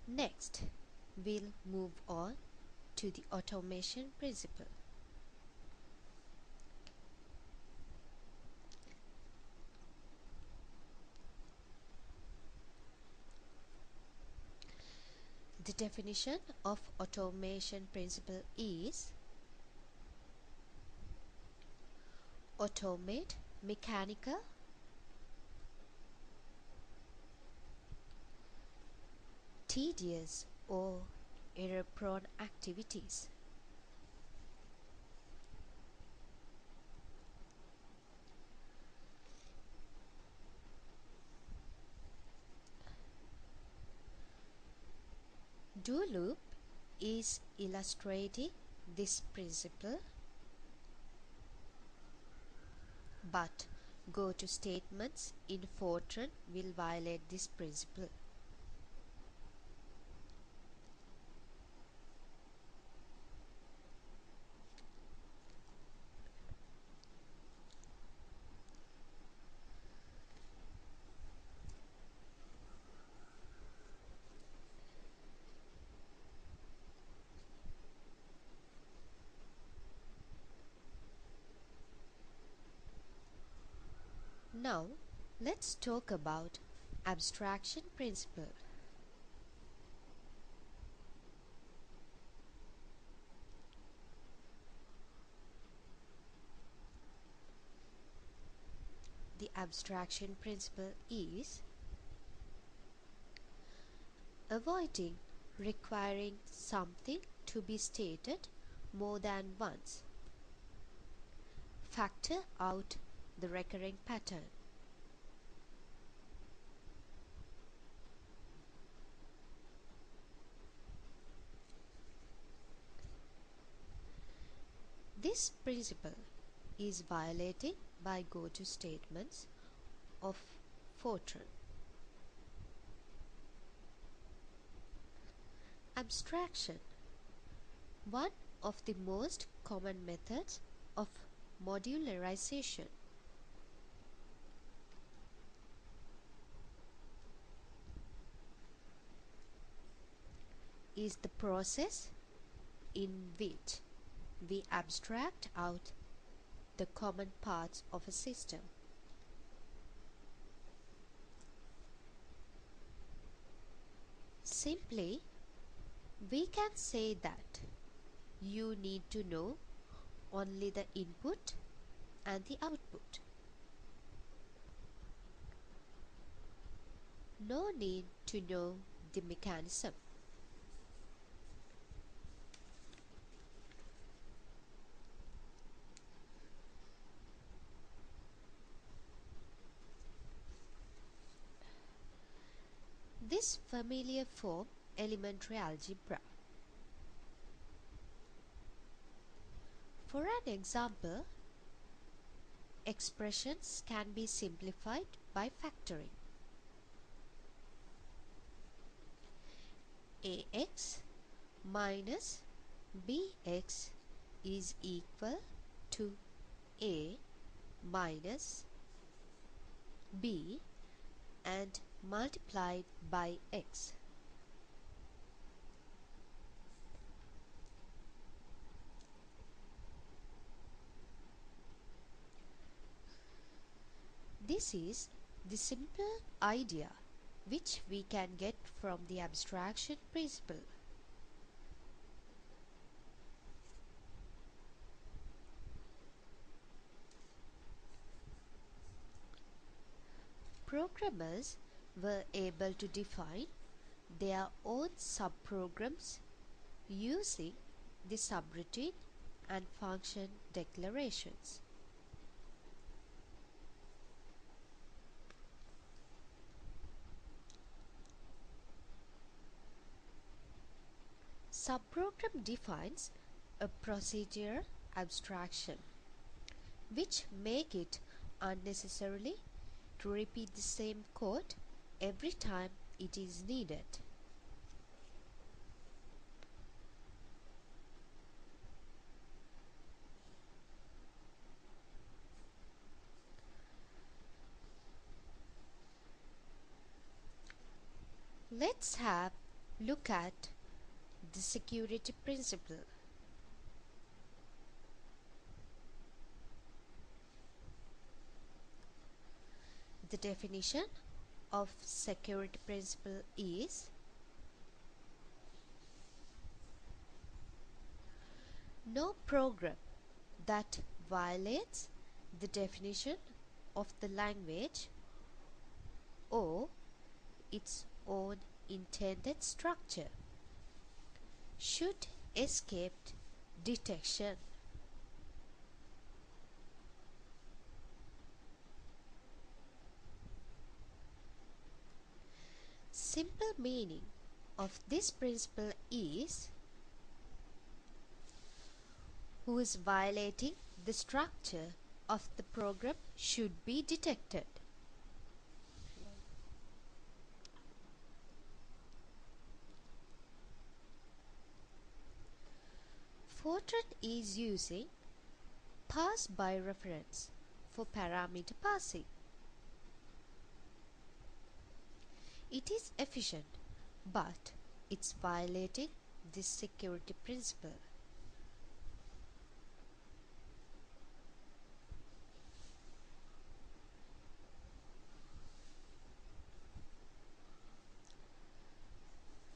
Next, we'll move on to the automation principle. The definition of automation principle is automate mechanical, tedious or error-prone activities. Do loop is illustrating this principle, but go to statements in Fortran will violate this principle. Now let's talk about abstraction principle. The abstraction principle is avoiding requiring something to be stated more than once. Factor out the recurring pattern. This principle is violated by go-to statements of Fortran. Abstraction. One of the most common methods of modularization. Is the process in which we abstract out the common parts of a system. Simply, we can say that you need to know only the input and the output. No need to know the mechanism. This familiar form elementary algebra. For an example, expressions can be simplified by factoring. Ax minus bx is equal to a minus b and multiplied by x. This is the simple idea which we can get from the abstraction principle. Programmers were able to define their own subprograms using the subroutine and function declarations. Subprogram defines a procedural abstraction which make it unnecessarily to repeat the same code every time it is needed. Let's have look at the security principle. The definition of security principle is no program that violates the definition of the language or its own intended structure should escape detection. Simple meaning of this principle is who is violating the structure of the program should be detected. Fortran is using pass by reference for parameter passing. It is efficient, but it's violating this security principle.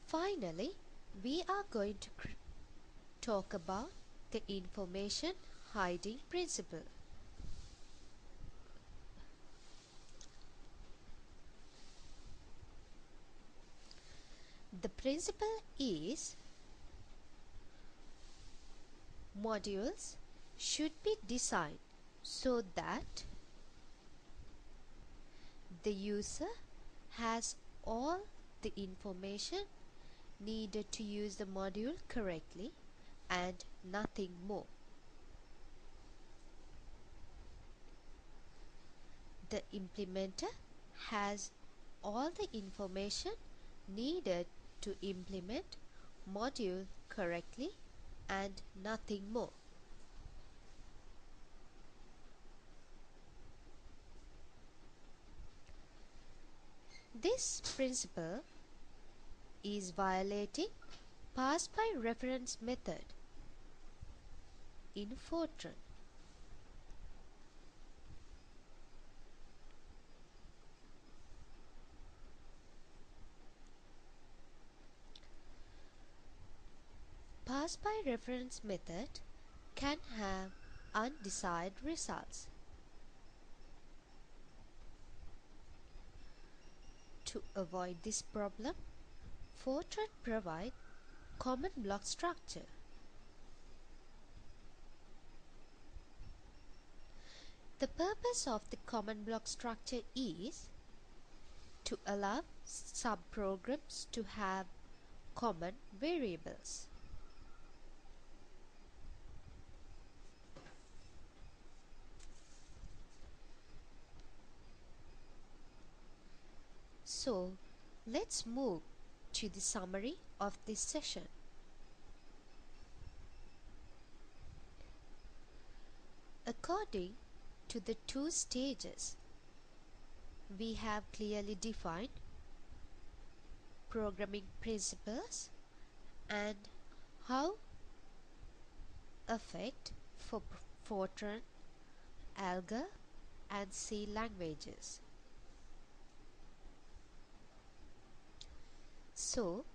Finally, we are going to talk about the information hiding principle. The principle is modules should be designed so that the user has all the information needed to use the module correctly and nothing more. The implementer has all the information needed to implement module correctly and nothing more. This principle is violating pass by reference method in Fortran. Pass by reference method can have undesired results. To avoid this problem, Fortran provides common block structure. The purpose of the common block structure is to allow subprograms to have common variables. So, let's move to the summary of this session. According to the two stages, we have clearly defined programming principles and how affect for Fortran, Alga and C languages. So,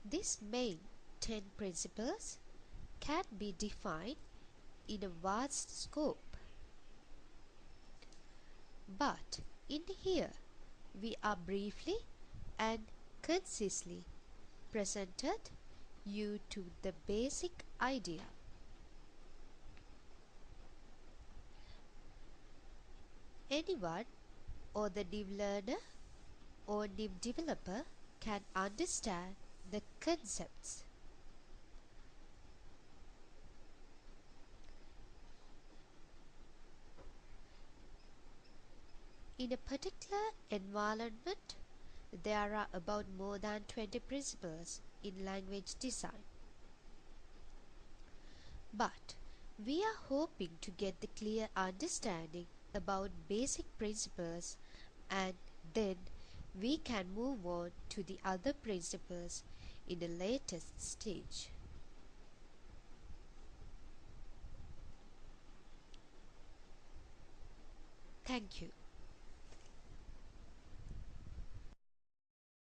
these main 10 principles can be defined in a vast scope. But in here, we are briefly and concisely presented you to the basic idea. Anyone or the dev learner or dev developer can understand the concepts. In a particular environment, there are about more than 20 principles in language design. But we are hoping to get the clear understanding about basic principles, and then we can move on to the other principles in the latest stage. Thank you.